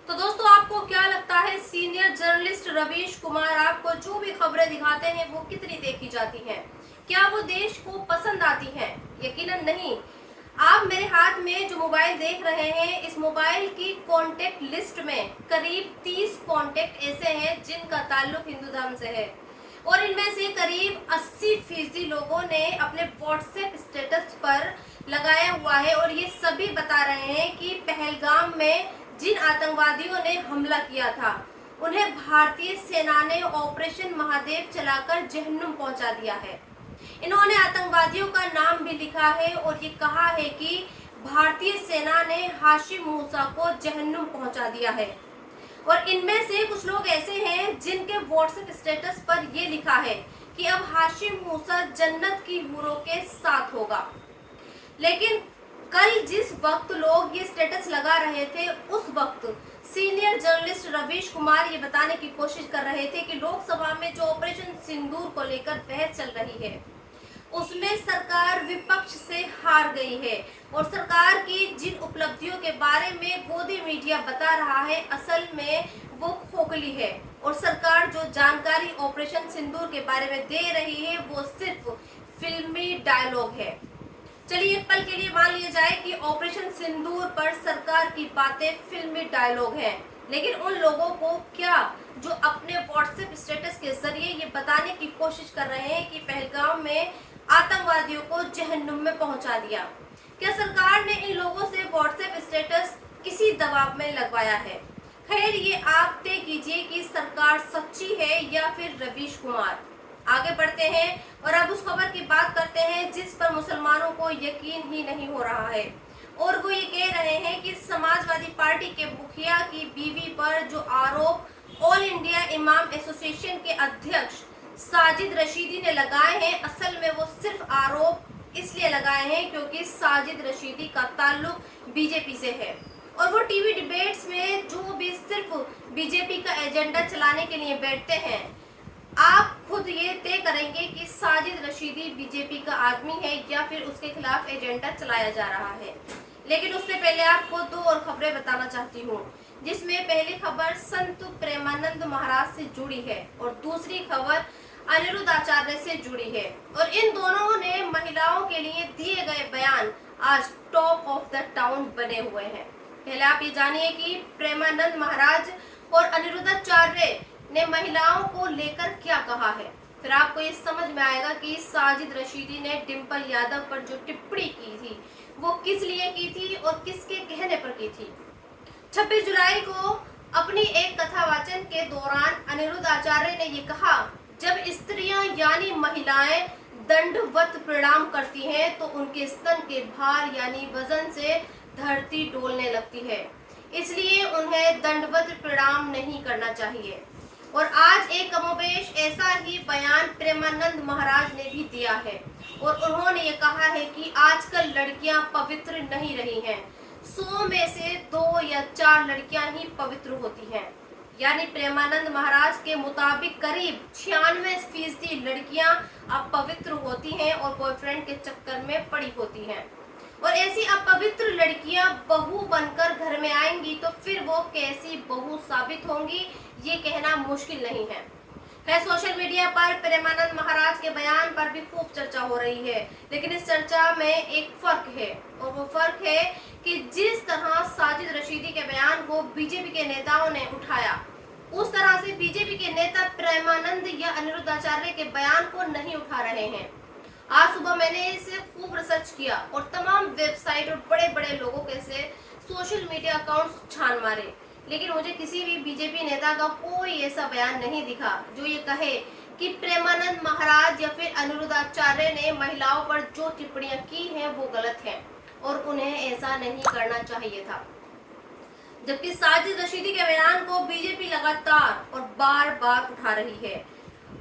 तो दोस्तों, आपको क्या लगता है सीनियर जर्नलिस्ट रवीश कुमार आपको जो भी खबरें दिखाते हैं वो कितनी देखी जाती हैं? क्या वो देश को पसंद आती हैं? यकीनन नहीं। आप मेरे हाथ में जो मोबाइल देख रहे हैं, इस मोबाइल की कांटेक्ट लिस्ट में करीब 30 कांटेक्ट ऐसे हैं जिनका ताल्लुक हिंदू धर्म से है और इनमें से करीब 80% लोगों ने अपने व्हाट्सएप स्टेटस पर लगाया हुआ है और ये सभी बता रहे हैं कि पहलगाम में जिन आतंकवादियों ने हमला किया था उन्हें भारतीय सेना ने ऑपरेशन महादेव चलाकर जहन्नुम पहुंचा दिया है। इन्होंने आतंकवादियों का नाम भी लिखा है और ये कहा है कि भारतीय सेना ने हाशिम मूसा को जहन्नुम पहुंचा दिया है। और इनमें से कुछ लोग ऐसे हैं जिनके व्हाट्सएप स्टेटस पर ये लिखा है कि अब हाशिम मूसा जन्नत की हूरों के साथ होगा। लेकिन कल जिस वक्त लोग ये स्टेटस लगा रहे थे, उस वक्त सीनियर जर्नलिस्ट रवीश कुमार ये बताने की कोशिश कर रहे थे कि लोकसभा में जो ऑपरेशन सिंदूर को लेकर बहस चल रही है उसमें सरकार विपक्ष से हार गई है और सरकार की जिन उपलब्धियों के बारे में गोदी मीडिया बता रहा है, असल में वो खोखली है और सरकार जो जानकारी ऑपरेशन सिंदूर के बारे में दे रही है वो सिर्फ फिल्मी डायलॉग है। चलिए एक पल के लिए मान लिया जाए कि ऑपरेशन सिंदूर पर सरकार की बातें फिल्मी डायलॉग हैं, लेकिन उन लोगों को क्या जो अपने व्हाट्सएप स्टेटस के जरिए ये बताने की कोशिश कर रहे हैं कि पहलगाम में आतंकवादियों को जहन्नुम में पहुंचा दिया, क्या सरकार ने इन लोगों से व्हाट्सएप स्टेटस किसी दबाव में लगवाया है? खैर, ये आप तय कीजिए कि सरकार सच्ची है या फिर रवीश कुमार। आगे बढ़ते हैं और अब उस खबर की बात करते हैं जिस पर मुसलमानों को यकीन ही नहीं हो रहा है और वो ये कह रहे हैं कि समाजवादी पार्टी के मुखिया की बीवी पर जो आरोप ऑल इंडिया इमाम एसोसिएशन के अध्यक्ष साजिद रशीदी ने लगाए हैं, असल में वो सिर्फ आरोप इसलिए लगाए हैं क्योंकि साजिद रशीदी का ताल्लुक बीजेपी से है और वो टीवी डिबेट्स में जो भी सिर्फ बीजेपी का एजेंडा चलाने के लिए बैठते हैं। आप खुद ये तय करेंगे कि साजिद रशीदी बीजेपी का आदमी है या फिर उसके खिलाफ एजेंडा चलाया जा रहा है। लेकिन उससे पहले आपको दो और खबरें बताना चाहती हूँ, जिसमें पहली खबर संत प्रेमानंद महाराज से जुड़ी है और दूसरी खबर अनिरुद्ध आचार्य से जुड़ी है और इन दोनों ने महिलाओं के लिए दिए गए बयान आज टॉप ऑफ द टाउन बने हुए हैं। पहले आप ये जानिए कि प्रेमानंद महाराज और अनिरुद्ध आचार्य ने महिलाओं को लेकर क्या कहा है, फिर आपको ये समझ में आएगा कि साजिद रशीदी ने डिंपल यादव पर जो टिप्पणी की थी वो किस लिए की थी और किसके कहने पर की थी। 26 जुलाई को अपनी एक कथा वाचन के दौरान अनिरुद्ध आचार्य ने ये कहा, जब स्त्रियां यानी महिलाएं दंडवत प्रणाम करती हैं तो उनके स्तन के भार यानी वजन से धरती डोलने लगती है, इसलिए उन्हें दंडवत प्रणाम नहीं करना चाहिए। और आज एक कमोबेश ऐसा ही बयान प्रेमानंद महाराज ने भी दिया है और उन्होंने ये कहा है कि आजकल लड़कियां पवित्र नहीं रही हैं, 100 में से 2 या 4 लड़कियां ही पवित्र होती हैं। यानी प्रेमानंद महाराज के मुताबिक करीब 96% लड़कियां अब पवित्र होती हैं और बॉयफ्रेंड के चक्कर में पड़ी होती हैं और ऐसी अपवित्र लड़कियां बहू बनकर घर में आएंगी तो फिर वो कैसी बहू साबित होंगी, ये कहना मुश्किल नहीं है। सोशल मीडिया पर प्रेमानंद महाराज के बयान पर भी खूब चर्चा हो रही है, लेकिन इस चर्चा में एक फर्क है और वो फर्क है कि जिस तरह साजिद रशीदी के बयान को बीजेपी के नेताओं ने उठाया, उस तरह से बीजेपी के नेता प्रेमानंद या अनिरुद्ध आचार्य के बयान को नहीं उठा रहे हैं। आज सुबह मैंने इसे खूब रिसर्च किया और तमाम वेबसाइट और बड़े बड़े लोगों के से सोशल मीडिया अकाउंट्स छान मारे, लेकिन मुझे किसी भी बीजेपी नेता का कोई ऐसा बयान नहीं दिखा जो ये कहे कि प्रेमानंद महाराज या फिर अनिरुद्ध आचार्य ने महिलाओं पर जो टिप्पणियां की हैं वो गलत हैं और उन्हें ऐसा नहीं करना चाहिए था। जबकि साजिद रशीदी के बयान को बीजेपी लगातार और बार बार उठा रही है।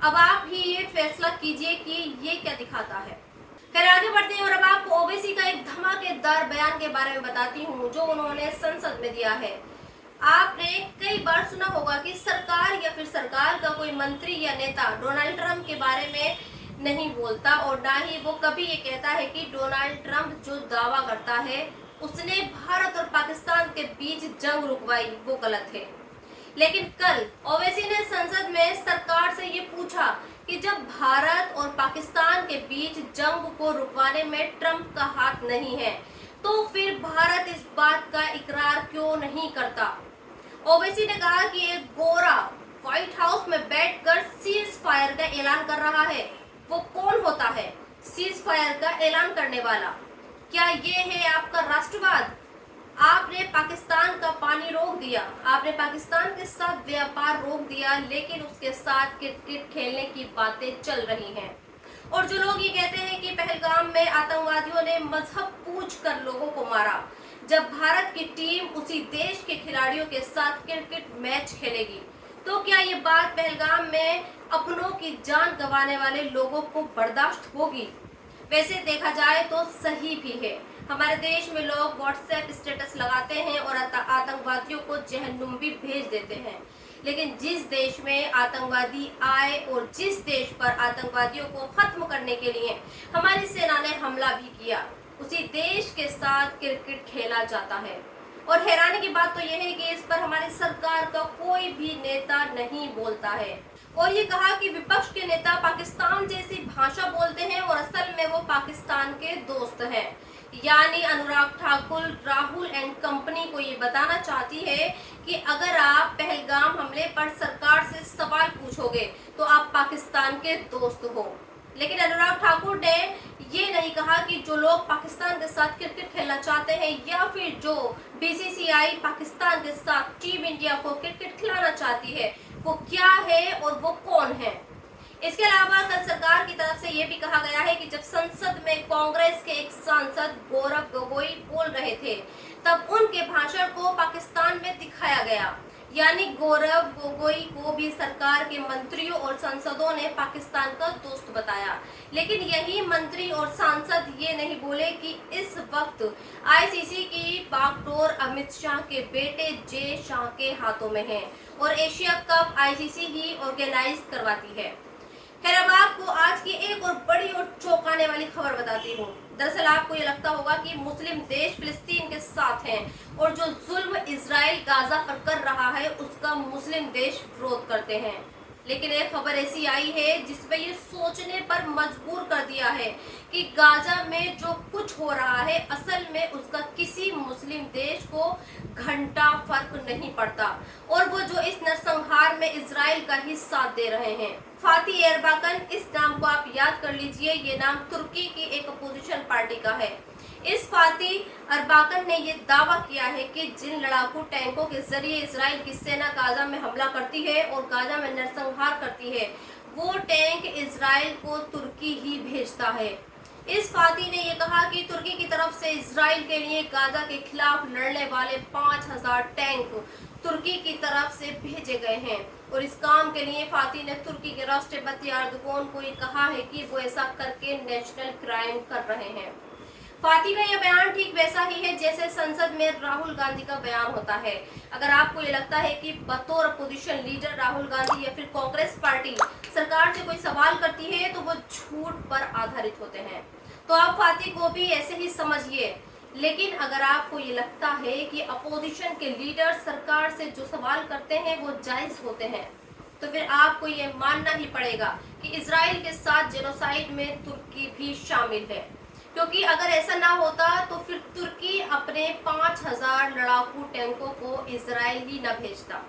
अब आप ही ये फैसला कीजिए कि ये क्या दिखाता है। फिर आगे बढ़ते हैं और अब आपको ओवैसी का एक धमाकेदार बयान के बारे में बताती हूँ जो उन्होंने संसद में दिया है। आपने कई बार सुना होगा कि सरकार या फिर सरकार का कोई मंत्री या नेता डोनाल्ड ट्रंप के बारे में नहीं बोलता और ना ही वो कभी ये कहता है कि डोनाल्ड ट्रंप जो दावा करता है उसने भारत और पाकिस्तान के बीच जंग रुकवाई, वो गलत है। लेकिन कल ओवैसी ने संसद में सरकार से ये पूछा कि जब भारत और पाकिस्तान के बीच जंग को रुकवाने में ट्रंप का हाथ नहीं है, तो फिर भारत इस बात का इकरार क्यों नहीं करता। ओवैसी ने कहा कि एक गोरा व्हाइट हाउस में बैठकर सीज फायर का ऐलान कर रहा है। वो कौन होता है सीज फायर का ऐलान करने वाला? क्या ये है आपका राष्ट्रवाद? आपने पाकिस्तान का पानी रोक दिया, आपने पाकिस्तान के साथ व्यापार रोक दिया, लेकिन उसके साथ क्रिकेट खेलने की बातें चल रही हैं। और जो लोग ये कहते हैं कि पहलगाम में आतंकवादियों ने मजहब पूछ कर लोगों को मारा, जब भारत की टीम उसी देश के खिलाड़ियों के साथ क्रिकेट मैच खेलेगी, तो क्या ये बात पहलगाम में अपनों की जान गंवाने वाले लोगों को बर्दाश्त होगी? वैसे देखा जाए तो सही भी है। हमारे देश में लोग व्हाट्सएप स्टेटस लगाते हैं और आतंकवादियों को जहन्नुम भी भेज देते हैं, लेकिन जिस देश में आतंकवादी आए और जिस देश पर आतंकवादियों को खत्म करने के लिए हमारी सेना ने हमला भी किया, उसी देश के साथ क्रिकेट खेला जाता है। और हैरानी की बात तो यह है कि इस पर हमारी सरकार का कोई भी नेता नहीं बोलता है। और ये कहा कि विपक्ष के नेता पाकिस्तान जैसी भाषा बोलते हैं और असल में वो पाकिस्तान के दोस्त हैं। यानी अनुराग ठाकुर राहुल एंड कंपनी को ये बताना चाहती है कि अगर आप पहलगाम हमले पर सरकार से सवाल पूछोगे तो आप पाकिस्तान के दोस्त हो। लेकिन अनुराग ठाकुर ने ये नहीं कहा कि जो लोग पाकिस्तान के साथ क्रिकेट खेलना चाहते हैं या फिर जो बीसीसीआई पाकिस्तान के साथ टीम इंडिया को क्रिकेट खिलाना चाहती है वो क्या है और वो कौन है। इसके अलावा कल सरकार की तरफ से ये भी कहा गया है कि जब संसद में कांग्रेस के एक सांसद गौरव गोगोई बोल रहे थे, तब उनके भाषण को पाकिस्तान में दिखाया गया। यानी गौरव गोगोई को भी सरकार के मंत्रियों और सांसदों ने पाकिस्तान का दोस्त बताया। लेकिन यही मंत्री और सांसद ये नहीं बोले कि इस वक्त आईसीसी की बागडोर अमित शाह के बेटे जे शाह के हाथों में है और एशिया कप आईसीसी ही ऑर्गेनाइज करवाती है। खैर, अब आपको आज की एक और बड़ी और चौंकाने वाली खबर बताती हूँ। दरअसल आपको ये लगता होगा कि मुस्लिम देश फिलिस्तीन के साथ हैं और जो जुल्म इजराइल गाजा पर कर रहा है उसका मुस्लिम देश विरोध करते हैं। लेकिन एक खबर ऐसी आई है जिसमें ये सोचने पर मजबूर कर दिया है कि गाजा में जो कुछ हो रहा है असल में उसका किसी मुस्लिम देश को घंटा फर्क नहीं पड़ता और वो जो इस नरसंहार में इजराइल का ही साथ दे रहे हैं। फाती एरबाकन, इस नाम को आप याद कर लीजिए, ये नाम तुर्की की एक अपोजिशन पार्टी का है। इस फाती अरबाकन ने ये दावा किया है कि जिन लड़ाकू टैंकों के जरिए इजराइल की सेना गाजा में हमला करती है और गाजा में नरसंहार करती है, वो टैंक इजराइल को तुर्की ही भेजता है। इस फाती ने यह कहा कि तुर्की की तरफ से इजराइल के लिए गाजा के खिलाफ लड़ने वाले 5000 टैंक तुर्की की तरफ से भेजे गए हैं और इस काम के लिए फाती ने तुर्की के राष्ट्रपति एर्दोगन को ये कहा है कि वो ऐसा करके नेशनल क्राइम कर रहे हैं। फाती का यह बयान ठीक वैसा ही है जैसे संसद में राहुल गांधी का बयान होता है। अगर आपको ये लगता है कि बतौर अपोजिशन लीडर राहुल गांधी या फिर कांग्रेस पार्टी सरकार से कोई सवाल करती है तो वो झूठ पर आधारित होते हैं, तो आप फाती को भी ऐसे ही समझिए। लेकिन अगर आपको ये लगता है कि अपोजिशन के लीडर सरकार से जो सवाल करते हैं वो जायज होते हैं, तो फिर आपको ये मानना ही पड़ेगा कि इजराइल के साथ जेनोसाइड में तुर्की भी शामिल है। क्योंकि अगर ऐसा ना होता तो फिर तुर्की अपने 5000 लड़ाकू टैंकों को इजराइल ही न भेजता।